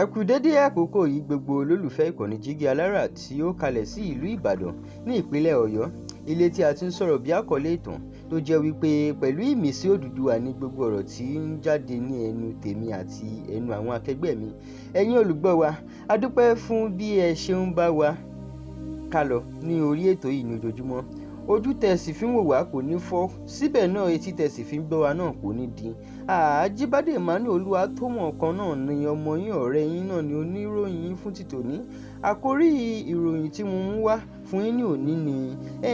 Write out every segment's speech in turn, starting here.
Ẹ kú dédé àkókò yìí gbogbo olólùfẹ́ ìkànnì Jígí Alára tí ó kalẹ̀ sí ìlú Ìbàdàn ní ìpínlẹ̀ Ọ̀yọ́, ilé tí a ti ń sọ̀rọ̀ bí àkọlé ìtàn tó jẹ́ wípé pẹ̀lú ìmísí Odùduwà ní gbogbo ọ̀rọ̀ tí ń jáde ní ẹnu tèmi àti ẹnu àwọn akẹgbẹ́ mi. Ẹ̀yin olùgbọ́ wa, a dúpẹ́ fún bí ẹ ṣe ń bá wa kálọ ní orí ètò yìí ní ojoojúmọ́. Ojú tẹ̀sí fi ń wò wá kò ní fọ́, síbẹ̀ náà etí tẹ̀sí fi ń gbọ́ wa náà kò ní di. Àjíbádé Emmanuel Olúwatómọ̀ kan náà ni ọmọ yín ọ̀rẹ́ yín náà ni oníròyìn fún títòní. Àkórí ìròyìn tí mo mú wá fún yín ní òní ni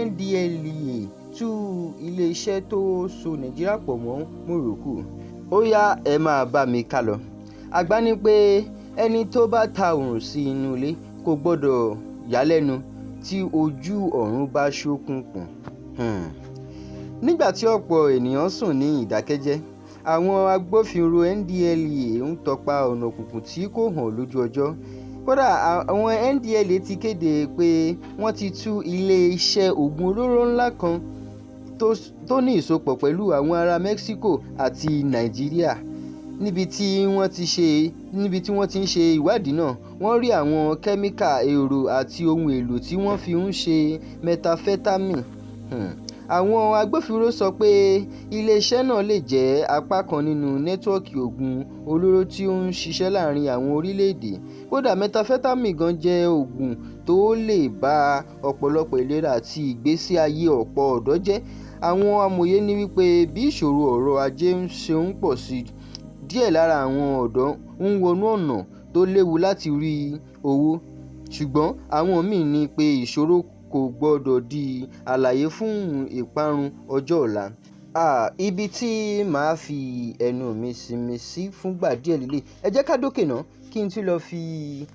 NDLEA tú iléeṣẹ́ tó so Nàìjíríà pọ̀ mọ́ Morocco. Ó yá ẹ máa bá mi kálọ. Àgbà ní pé ẹni tó bá ta òrùn sí inú ilé kò gbọ́dọ̀ yà lẹ́nu tí ojú ọ̀run bá ṣókùnkùn. Nígbà tí ọ̀pọ̀ ènìyàn sùn ní ìdákẹ́jẹ́, àwọn agbófinró NDLEA ń tọpa ọ̀nà òkùnkùn tí kò hàn lójú ọjọ́. Kódà àwọn NDLEA ti kéde pé wọ́n ti tú ilé-iṣẹ́ oògùn olóró ńlá kan tó ní ìsopọ̀ pẹ̀lú àwọn ará Mexico àti Nàìjíríà. Níbi tí wọ́n ti ń ṣe ìwádìí náà, wọ́n rí àwọn kẹ́míkà, èrò àti ohun èlò tí wọ́n fi ń ṣe methamphetamine. Àwọn agbófinró sọ pé iléeṣẹ́ náà lè jẹ́ apá kan nínú nẹ́tíwọ́ọ̀kì oògùn olóró tí ó ń ṣiṣẹ́ láàárín àwọn orílẹ̀-èdè. Kódà methamphetamine gan jẹ́ oògùn tó lè ba ọ̀pọ̀lọpọ̀ ìlera àti ìgbésí ayé ọ̀pọ̀ ọ̀dọ́ jẹ́. Àwọn amòye ní wípé bí ìṣòro ọrọ̀ ajé ṣe ń pọ̀ sí, díẹ̀ lára àwọn ọ̀dọ́ ń wọnú ọ̀nà tó léwu láti rí owó. Ṣùgbọ́n àwọn míì ní pé ìṣòro kò gbọdọ̀ di àlàyé fún ìparun ọjọ́ ọ̀la. Ibi tí màá fi ẹnu mi sinmi sí fúngbà díẹ̀ lílé. Ẹ jẹ́ ká dókè náà kí n tún lọ fi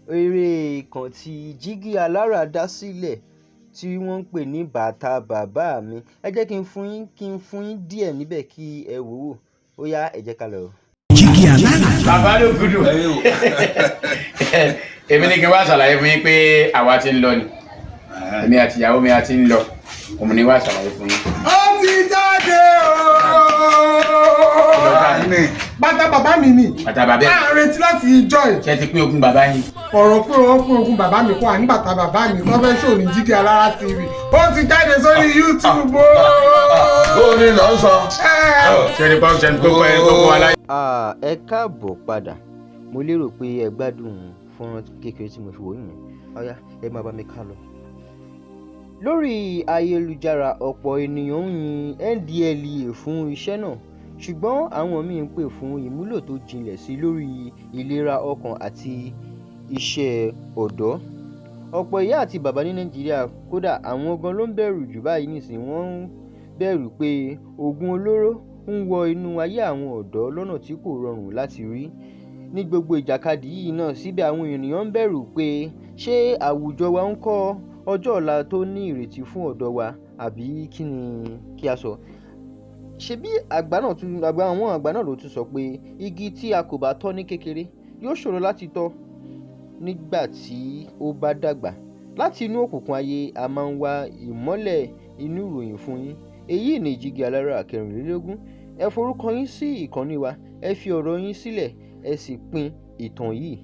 eré kan tí Jígí Alára dá sílẹ̀ tí wọ́n ń pè ní Bàtà Bàbá Mi. Ẹ jẹ́ kí n fún yín díẹ̀ níbẹ̀ kí ẹ wò ó. Ó yá ẹ jẹ́ ká lọ. Jígí Alára. Bàbá ló gudu. Èmi ní kí n wá ṣàlàyé fún yín pé àwa ti ń lọ ni. Èmi àti ìyàwó mi a ti ń lọ. Òun ni wá ṣàlàyé fún yín. Ó ti jáde bàtà bàbá mi ni. Bàtà bàbá mi. A retí láti ìjọ ẹ̀. Ṣé ti pín ogún bàbá yín? Ọ̀rọ̀ pé wọ́n pín ogún bàbá mi kọ́ àní bàtà bàbá mi tó fẹ́ ṣò ní Jígí Alára TV. Ó ti jáde sórí YouTube. Ó ní lọ sọ. Ṣé ní pọ́ńsẹ̀ ní gbogbo aláyé? Ẹ káàbọ̀ padà. Mo lérò pé ẹ gbádùn fọ́nrán kékeré tí mo fi wò yín. Ó yá ẹ máa bá mi ká lọ. Lórí ayélujára, ọ̀pọ̀ ènìyàn ń yin NDLEA fún iṣẹ́ náà, ṣùgbọ́n àwọn míì ń pè fún ìmúlò tó jinlẹ̀ sí lórí ìlera ọkàn àti iṣẹ́ ọ̀dọ́. Ọ̀pọ̀ ìyá àti bàbá ní Nàìjíríà, kódà àwọn gan ló ń bẹ̀rù jù báyìí nísìnyí. Wọ́n ń bẹ̀rù pé oògùn olóró ń wọ inú ayé àwọn ọ̀dọ́ lọ́nà tí kò rọrùn láti rí. Ní gbogbo ìjàkadì yìí náà, síbẹ̀ àwọn ènìyàn ń bẹ̀rù pé ṣé àwùjọ wa ń kọ́ ọjọ́ ọ̀la tó ní ìrètí fún ọ̀dọ́ wa, àbí kí ni kí a sọ? Ṣebí àwọn àgbà náà ló tún sọ pé igi tí a kò bá tọ́ ní kékeré yóò ṣòro láti tọ́ nígbà tí ó bá dàgbà. Láti inú òkùnkùn ayé, a máa ń wá ìmọ́lẹ̀ inú ìròyìn fún yín. Èyí ni Jígí Alára 24. Ẹ forúkọ yín sí ìkànnì wa, ẹ fi ọ̀rọ̀ yín sílẹ̀, ẹ sì pín ìtàn yìí.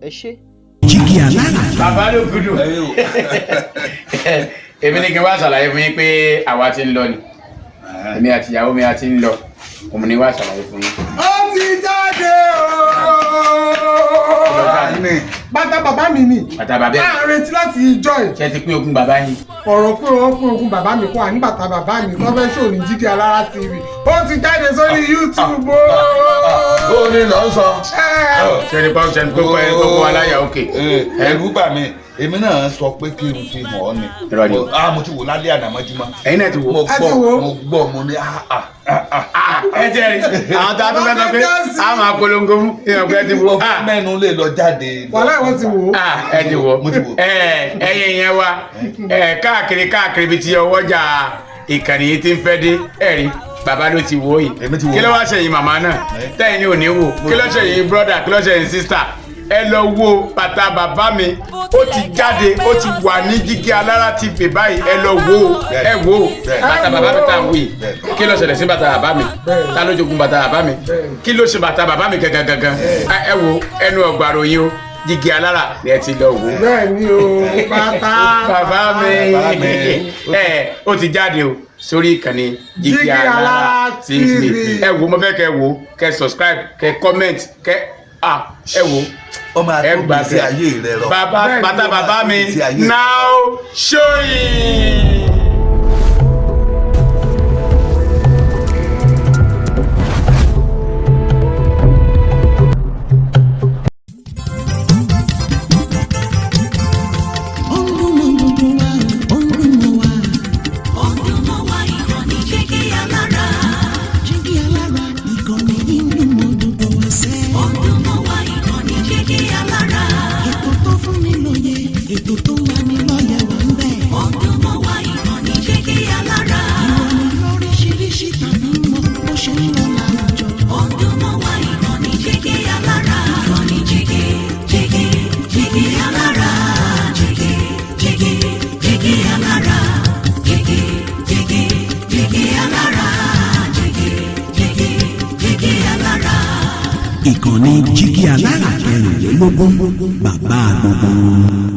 Ẹ ṣé. Jígí Alára. Bàbá ló gudu. Èmi ní kí n wá ṣàlàyé fún yín pé àwa ti ń lọ ni. Èmi àti ìyàwó mi a ti ń lọ. Òun ni wá ṣàlàyé fún yín. Ó ti jáde bàtà bàbá mi ni. Bàtà bàbá mi. A retí láti ìjọ ẹ̀. Ṣé ti pín ogún bàbá yín? Ọ̀rọ̀ pé wọ́n pín ogún bàbá mi kọ́ àní bàtà bàbá mi tó fẹ́ ṣò ní Jígí Alára TV. Ó ti jáde sórí YouTube. Ó ní lọ sọ. Ṣé ní pọ́ńsẹ̀ ní gbogbo aláyà òkè? Ẹ̀rù bà mí. Èmi náà sọ pé kí n fi hàn ọ́ ni. Mo ti wò lálẹ́ àná mọ́júmọ́. Ẹ̀yin náà ti wò. Mo gbọ́ mo ní ẹ jẹ́ rí àwọn tá a tún fẹ́ sọ pé a máa polongo fún ìyànpẹ́ ti wò. Mẹ́nu lè lọ jáde. Wàhálà ìwọ ti wò. Ẹ ti wò. Ẹ̀yin yẹn wa káàkiri bí ti ọwọ́jà ìkànnì yìí ti ń fẹ́ dé ẹ̀rí. Bàbá ló ti wò yìí. Kí ló wá ṣẹ̀yìn màmá náà? Tẹ́yìn ni ò ní wò. Kí ló ṣẹ̀yìn brọ́dà? Kí ló ṣẹ̀yìn sísítà? ẹ lọ wo bàtà bàbá mi ó ti jáde ó ti wà ní Jígí Alára TV báyìí ẹ lọ wo ẹ wo bàtà bàbá mi tá à ń wí kí ló ṣẹlẹ̀ sí bàtà bàbá mi ta ló jogún bàtà bàbá mi kí ló ṣe bàtà bàbá mi gangan ẹ wo ẹnu ọgbà ròyìn o Jígí Alára ni ẹ ti lọ wò. bẹ́ẹ̀ni o bàtà bàbá mi ó ti jáde o sórí ìkànnì Jígí Alára TV ẹ wo mo fẹ́ kẹ́ wo kẹ́ subscribe kẹ́ comment kẹ́ ẹ wo ọmọ àtúntò sí ayé rẹ rọ. bàtà bàbá mi now showing. Ìkànnì Jígí Alára 16 bàbá gbogbo.